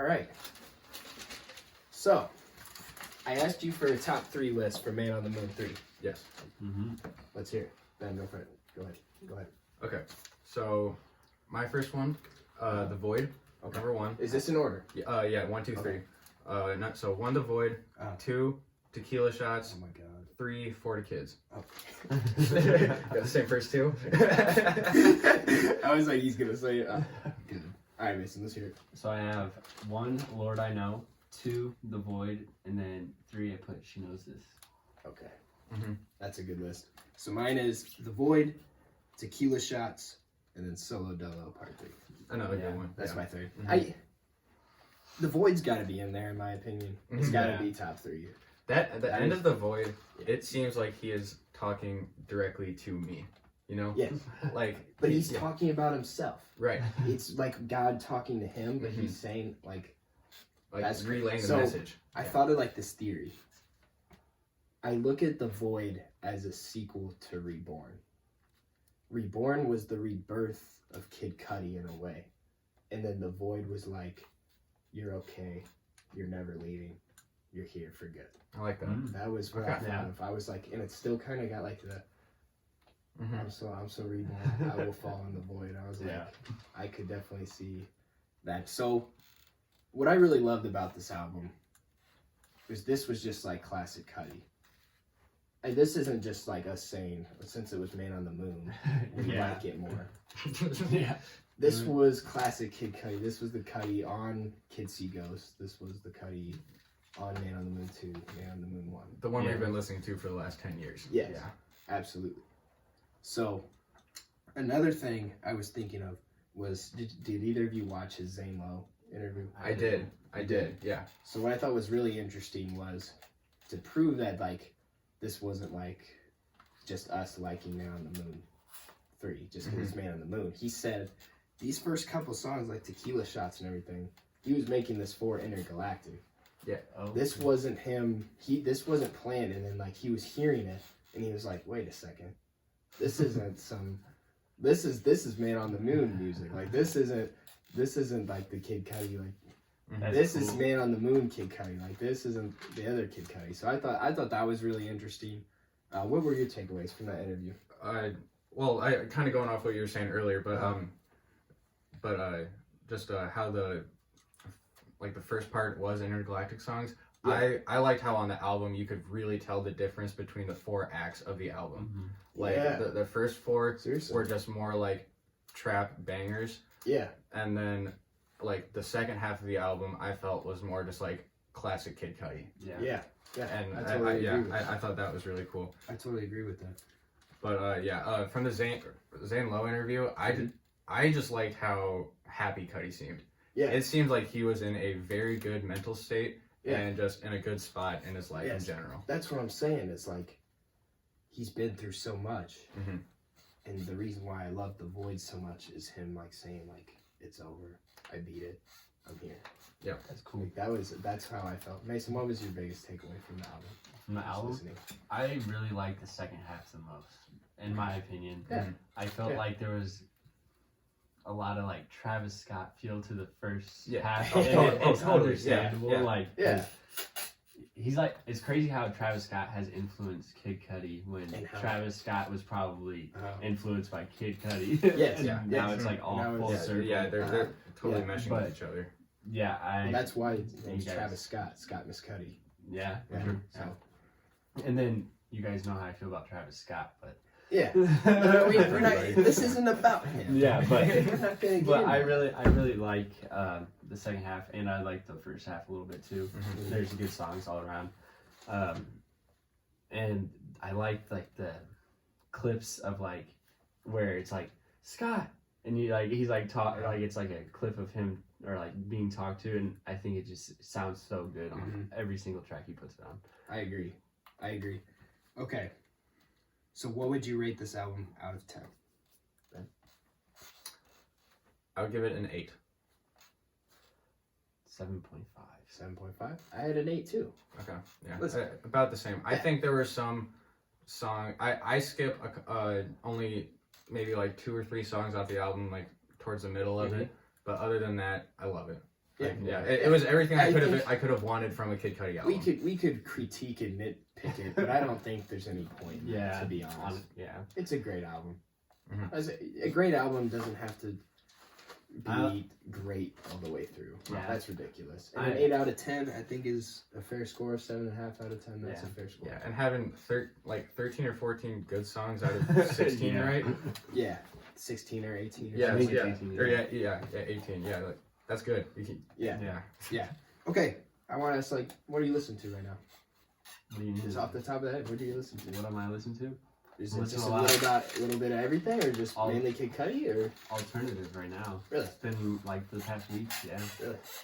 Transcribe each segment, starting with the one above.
All right. So, I asked you for a top 3 list for Man on the Moon 3. Yes. Mm-hmm. Let's hear it. Ben, go for it. Go ahead. Okay. So, my first one, The Void, Okay. number 1. Is this in order? Yeah, 1, 2, 3. So 1, The Void, 2, Tequila Shots, Oh my god. 3, For the Kids. Oh. Got the same first 2? I was like, he's gonna say it. Good. All right, Mason, let's hear it. So I have 1, Lord I Know, 2, The Void, and then 3, I put She Knows This. Okay. Mhm. That's a good list. So mine is The Void, Tequila Shots, and then Solo Dolo Part 3. Another Yeah, good one. That's yeah. my third. Mhm. The Void's got to be in there, in my opinion. It's Mhm. got to Yeah. be top 3. At the That end is- of The Void, it seems like he is talking directly to me. You know? Yes. Like, But he's yeah, talking about himself. right. It's like God talking to him, but he's saying, like, Like That's relaying the so- message. I thought of like this theory. I look at The Void as a sequel to Reborn. Reborn was the rebirth of Kid Cudi in a way. And then The Void was like, you're okay. You're never leaving. You're here for good. I like that. Mm. That was what I Okay. thought Yeah. of. I was like, and it still kind of got like the, Mhm. I'm so reborn. I will fall in the void. I was like, Yeah. I could definitely see that. So, what I really loved about this album was this was just like classic Cudi. And this isn't just like us saying, since it was Man on the Moon, we Yeah. like it more. Yeah. This was classic Kid Cudi. This was the Cudi on Kids See Ghosts. This was the Cudi on Man on the Moon 2, Man on the Moon 1. The one Yeah. we've been listening to for the last 10 years. Yes. Yeah. Absolutely. So, another thing I was thinking of was, did either of you watch his Zane Lowe interview? I did. Yeah. So what I thought was really interesting was to prove that, like, this wasn't, like, just us liking Man on the Moon 3, just because it's Man on the Moon. He said these first couple songs, like Tequila Shots and everything, he was making this for Intergalactic. Oh. This wasn't him, this wasn't planned, and then, like, he was hearing it, and he was like, wait a second. This isn't this is Man on the Moon music. Like, this isn't like the Kid Cudi, like, That's this is cool. Man on the Moon Kid Cudi. Like, this isn't the other Kid Cudi. So I thought that was really interesting. What were your takeaways from that interview? Well, I kind of going off what you were saying earlier, but just how the first part was intergalactic songs. Yeah. I liked how on the album you could really tell the difference between the 4 acts of the album. Mhm. Like Yeah. the first 4 Seriously. were just more like trap bangers, Yeah. and then like the second half of the album I felt was more just like classic Kid Cudi. Yeah. Yeah. Yeah. And I totally agree with that. I thought that was really cool. I totally agree with that. But from the Zane Lowe interview, I just liked how happy Cudi seemed. Yeah. It seemed like he was in a very good mental state Yeah. and just in a good spot in his life Yes. in general. That's what I'm saying. It's like he's been through so much. Mhm. And the reason why I love The Void so much is him like saying like, it's over. I beat it. I'm here. That's cool. Like, that's how I felt. Mason, what was your biggest takeaway from the album? From the Just album, listening. I really like the second half the most, in my opinion. Yeah. I felt Yeah. like there was a lot of like Travis Scott feel to the first Yeah. half. Oh, and totally. it's Yeah, understandable. yeah. Like, Yeah. he's like, it's crazy how Travis Scott has influenced Kid Cudi when And how- Travis Scott was probably Um, influenced by Kid Cudi. Yes, And yeah, now yes. it's like all Now it's- full Yeah, circle. they're totally Yeah, meshing but- with each other. Yeah, well, that's why his you name's guys- Travis Scott Miss Cudi. yeah, for Yeah. sure. So And then you guys know how I feel about Travis Scott, but yeah. We're not, this isn't about him. Yeah, but- we're not gonna get But into I it. really like the second half, and I like the first half a little bit too. Mhm. There's good songs all around, and I liked like the clips of like where it's like Scott, and you like he's like talk like it's like a clip of him or like being talked to, and I think it just sounds so good on every single track he puts it on. I agree. Okay. So what would you rate this album out of 10? I would give it an 8. 7.5. 7.5? I had an 8 too. Okay, yeah, Listen. about the same. I Yeah. think there were some song I skip only maybe like 2 or 3 songs off the album like towards the middle of it, but other than that, I love it. Like, Yeah. it was everything I I think- could have wanted from a Kid Cudi album. We could critique and nitpick it, but I don't think there's any point. Yeah. To be honest, Yeah. it's a great album. Mhm. As a great album doesn't have to be I- great all the way through. Yeah. That's ridiculous. And an I- 8 out of 10, I think, is a fair score. 7.5 out of 10, that's Yeah. a fair score. Yeah, and having 13 or 14 good songs out of 16, Yeah. right? Yeah, 16 or 18. Or Yeah, something. think yeah, it's 18, or yeah. yeah, 18. Yeah, like, that's good. You can, Yeah. yeah. Okay, I want to ask, like, what are you listening to right now? What do you mean? Just off the top of the head, what do you listen to? What am I listening to? Is I it listen just to a a lot. little bit of everything, or just All- mainly Kid Cudi, or Alternative right now. Really? It's been like the past week, yeah.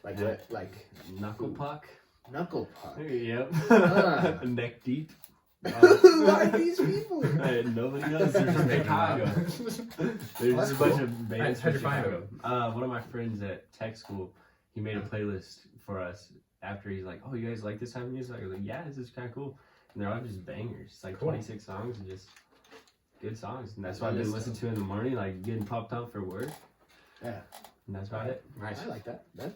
like Yeah. what? Like Knuckle puck. Knuckle Puck? Yep. Ah. Neck deep. Who are these people? Nobody knows. They're from Making them up. Chicago. There's That's just a bunch cool. of bands How'd from you find Chicago. One of my friends at tech school, he made a playlist for us after he's like, "Oh, you guys like this type of music?" I was like, "Yeah, this is kind of cool." And they're all just bangers. It's like Cool. 26 songs and just good songs. And that's That what I've been is listening to in the morning, like getting popped up for work. Yeah. And that's about it. Nice. I like that. Ben?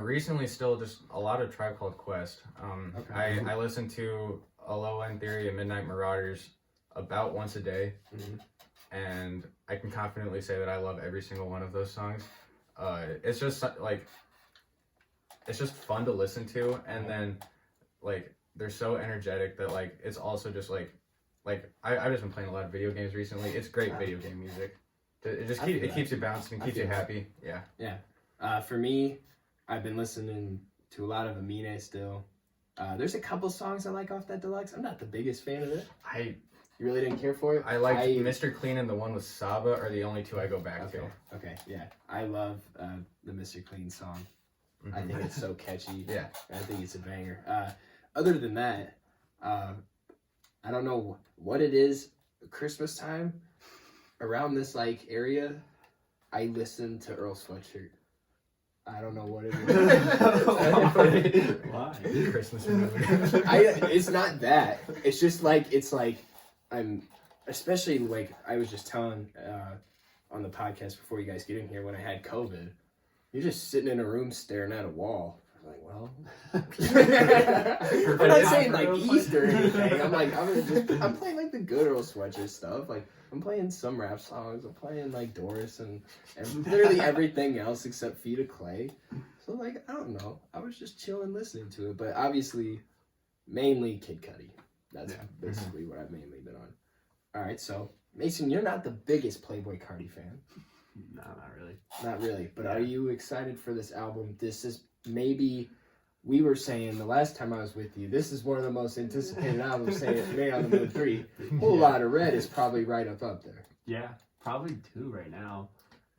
Recently, still just a lot of Tribe Called Quest. Okay. I listen to A Low End Theory and Midnight Marauders about once a day, Mhm. and I can confidently say that I love every single one of those songs. It's just like it's just fun to listen to, and then like they're so energetic that like it's also just like I've just been playing a lot of video games recently. It's great video game music. It just I feel it that. keeps you bouncing, I keeps you feel that. happy. Yeah. For me, I've been listening to a lot of Amine still. There's a couple songs I like off that deluxe. I'm not the biggest fan of it. I You really didn't care for it? I like Mr. Clean and the one with Saba are the only two I go back Okay. to. Okay. Yeah. I love the Mr. Clean song. I Mhm. think it's so catchy. Yeah. I think it's a banger. Other than that, I don't know what it is. Christmas time, around this like area, I listen to Earl Sweatshirt. I don't know what it is. Why? Christmas mood. It's not that. It's just like I'm, especially like I was just telling on the podcast before you guys get in here when I had COVID. You're just sitting in a room staring at a wall. I'm like, well, I'm not saying like Easter or anything. I'm like, I'm playing like the good Earl Sweatshirt stuff. Like I'm playing some rap songs. I'm playing like Doris and literally everything else except Feet of Clay. So like I don't know. I was just chilling listening to it, but obviously, mainly Kid Cudi. That's basically what I've mainly been on. All right, so Mason, you're not the biggest Playboy Cardi fan. No, not really. Not really, but Yeah. are you excited for this album? This is maybe, we were saying the last time I was with you, this is one of the most anticipated albums, saying Man on the Moon 3. Whole Lot of Red is probably right up there. Yeah, probably 2 right now.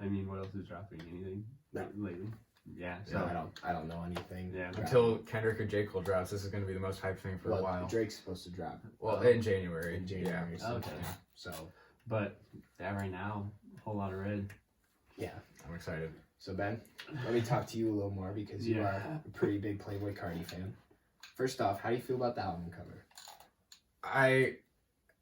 I mean, what else is dropping? Anything No. lately? Yeah. So So I don't know anything. Yeah. Until Kendrick or J. Cole drops, this is going to be the most hyped thing for a while. Drake's supposed to drop Well, in January. in January. Yeah. Okay. So, But yeah, right now, whole lot of red. yeah. I'm excited. So, Ben, let me talk to you a little more because you Yeah. are a pretty big Playboy Cardi fan. First off, how do you feel about the album cover?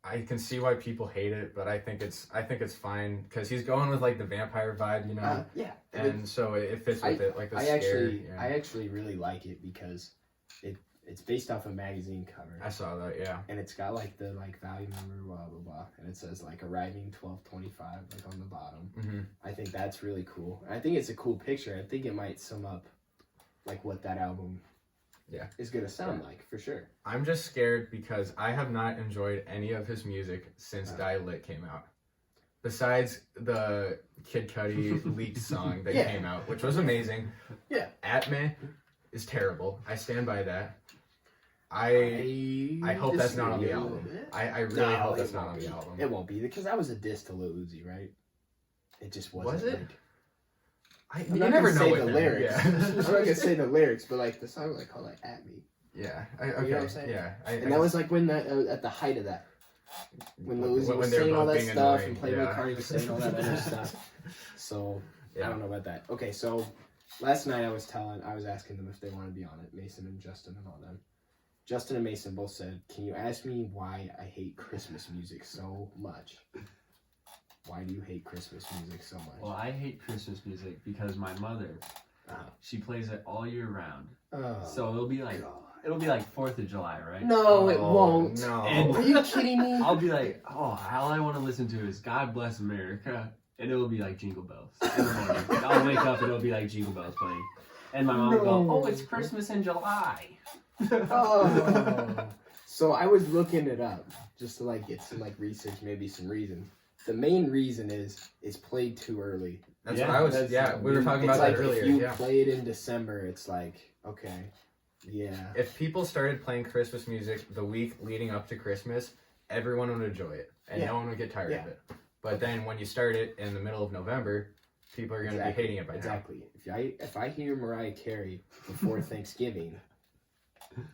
I can see why people hate it, but I think it's fine because he's going with like the vampire vibe, you know, Yeah. and so it fits with it, like the scare. I actually really like it because it's based off a magazine cover. I saw that, yeah. And it's got like the like value number, blah blah blah, and it says like arriving 12/25 like on the bottom. Mm-hmm. I think that's really cool. I think it's a cool picture. I think it might sum up like what that album is gonna sound like for sure. I'm just scared because I have not enjoyed any of his music since Die Lit came out. Besides the Kid Cudi leaked song that Yeah. came out, which was amazing. Yeah. Atme is terrible. I stand by that. I hope that's not on the disagree a album. little bit. I really No, hope it that's not won't on be. the album. It won't be because that was a diss to Lil Uzi, right? It just wasn't. Was it? Like, You I'm not never gonna know say with the him. lyrics. I'm Yeah. not gonna say the lyrics, but like the song was like called like "At Me," Yeah. You know what I'm saying? Yeah. and that was like when that at the height of that. When Lil Uzi was they were saying all both that being stuff annoying, and Playboy yeah. Cardi was saying all that other stuff. So I Yeah. don't know about that. Okay, so last night I was asking them if they want to be on it, Mason and Justin and all them. Justin and Mason both said, "Can you ask me why I hate Christmas music so much? Why do you hate Christmas music so much?" Well, I hate Christmas music because my mother She plays it all year round. Oh, So it'll be like 4th of July, right? no, it Oh, won't. No. And- Are you kidding me? I'll be like, oh, all I want to listen to is God Bless America. And it'll be like Jingle Bells in the morning. I'll wake up and it'll be like Jingle Bells playing. And my mom will go, oh, it's Christmas in July. Oh. So I was looking it up just to like get some like research, maybe some reason. The main reason is it's played too early. That's Yeah, what I was. That's- Yeah, we were talking It's about like that earlier. if you Yeah. play it in December, it's like okay, yeah, If people started playing Christmas music the week leading up to Christmas, everyone would enjoy it, and Yeah. no one would get tired of Yeah. it. But then when you start it in the middle of November, people are going to be hating it by now. exactly. If I hear Mariah Carey before Thanksgiving,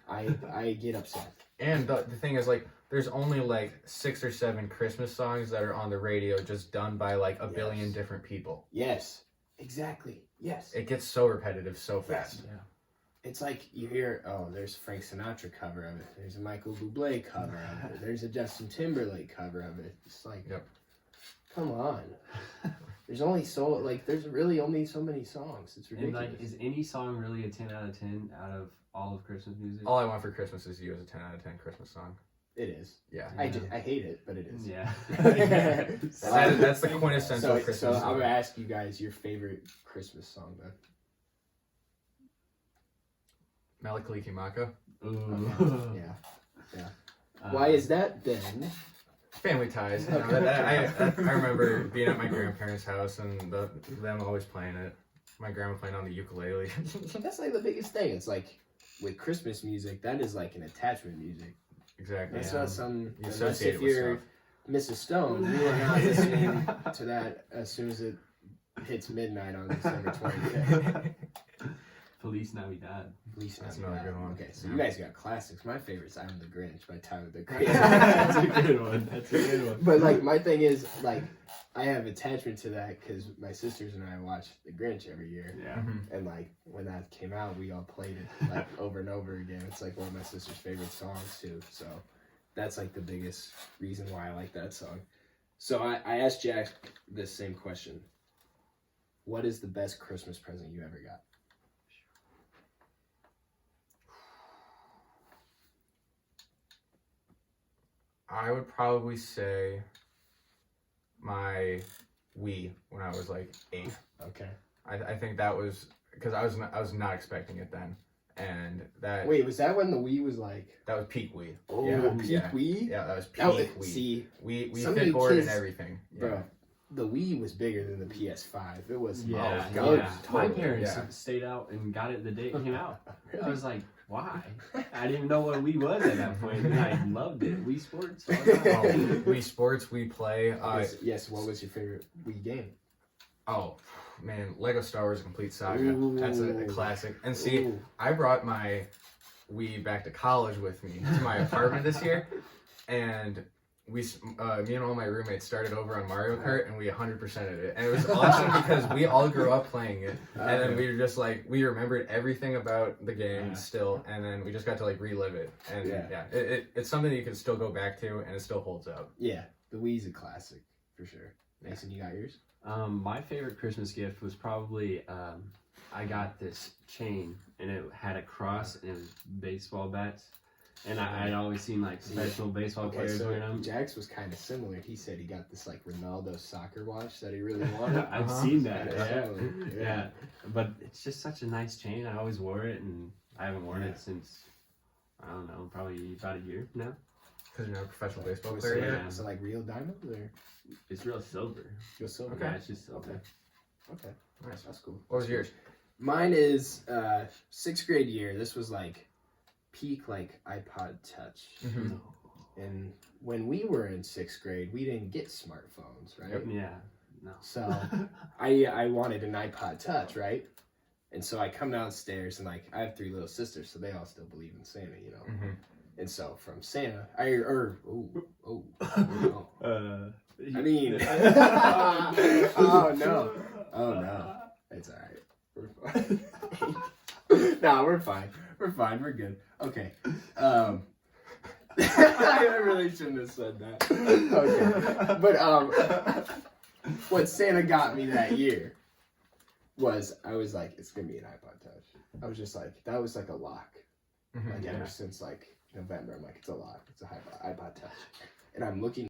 I get upset. And the thing is, like, there's only like 6 or 7 Christmas songs that are on the radio just done by like a Yes. billion different people. Yes, exactly. Yes. It gets so repetitive so fast. Yeah. It's like you hear, oh, there's a Frank Sinatra cover of it. There's a Michael Bublé cover of it. There's a Justin Timberlake cover of it. It's like, Yep. come on. There's really only so many songs. It's And ridiculous. like, is any song really a 10 out of 10 out of all of Christmas music? All I Want for Christmas Is You is a 10 out of 10 Christmas song. It is. Yeah. I hate it, but it is. Yeah. That's the quintessential So Christmas I'm song. gonna ask you guys your favorite Christmas song then. Mele Kalikimaka. Ooh. Yeah. Why is that then? Family ties. You know, I remember being at my grandparents' house and them always playing it. My grandma playing on the ukulele. That's like the biggest thing. It's like with Christmas music, that is like an attachment music. Exactly. That's yeah. not some. You Unless associate if it with you're stuff. Mrs. Stone, you are not listening to that as soon as it hits midnight on December 25th. Feliz Navidad. Feliz That's Navidad. another good one. Okay, so Yeah. you guys got classics. My favorite's I'm the Grinch by Tyler the That's a Creator. good one. That's a good one. But like my thing is like I have attachment to that because my sisters and I watch The Grinch every year, Yeah. Mhm. and like when that came out, we all played it like over and over again. It's like one of my sister's favorite songs too. So that's like the biggest reason why I like that song. So I asked Jack this same question: what is the best Christmas present you ever got? I would probably say my Wii when I was like 8. Okay. I think that was because I was not expecting it then, and that Wait, was that when the Wii was like? that was peak Wii. Oh, Yeah, peak yeah. Wii. Yeah, that was peak That Wii. see, We some of you fit board and kids- everything. Yeah. bro, the Wii was bigger than the PS5. It was. Yeah, Oh, God, yeah. My totally, parents yeah. stayed out and got it the day it came out. I Really? was like, why? I didn't even know what Wii was at that point, and I loved it. Wii Sports. Oh, Wii Sports, Wii Play. Yes. What was your favorite Wii game? Oh man, Lego Star Wars Complete Saga. Ooh. That's a classic. And see, Ooh. I brought my Wii back to college with me to my apartment this year, and me and all my roommates started over on Mario Kart, and we 100%ed it, and it was awesome because we all grew up playing it, and then we were just like we remembered everything about the game still, and then we just got to like relive it, and Yeah. it's something that you can still go back to, and it still holds up. Yeah, the Wii's a classic for sure. Mason, you got yours? My favorite Christmas gift was probably I got this chain and it had a cross and it was baseball bats, and I'd always seen like professional baseball players wearing them. Jax was kind of similar. He said he got this like Ronaldo soccer watch that he really wanted. I've Uh-huh. seen that. Kinda Yeah. similar, Yeah, but it's just such a nice chain. I always wore it, and I haven't worn it since I don't know, probably about a year now. Because you're not a professional baseball Was player it, yet. yeah. so like real diamonds or It's real silver. just silver? Okay. Yeah, it's just silver. Okay. Nice. That's cool. What was yours? Mine is 6th grade year. This was like peak like iPod Touch. Mm-hmm. And when we were in 6th grade, we didn't get smartphones, right? Yeah. No. So I wanted an iPod Touch, right? And so I come downstairs and like I have 3 little sisters, so they all still believe in Santa, you know. Mm-hmm. And so from Santa, I mean, oh no, it's all right. We're fine. No, we're fine. We're fine. We're good. Okay. I really shouldn't have said that. Okay. But what Santa got me that year was I was like, it's gonna be an iPod Touch. I was just like, that was like a lock. Mhm. Like Yeah. ever since like November, I'm like, it's a lock. It's a iPod Touch. And I'm looking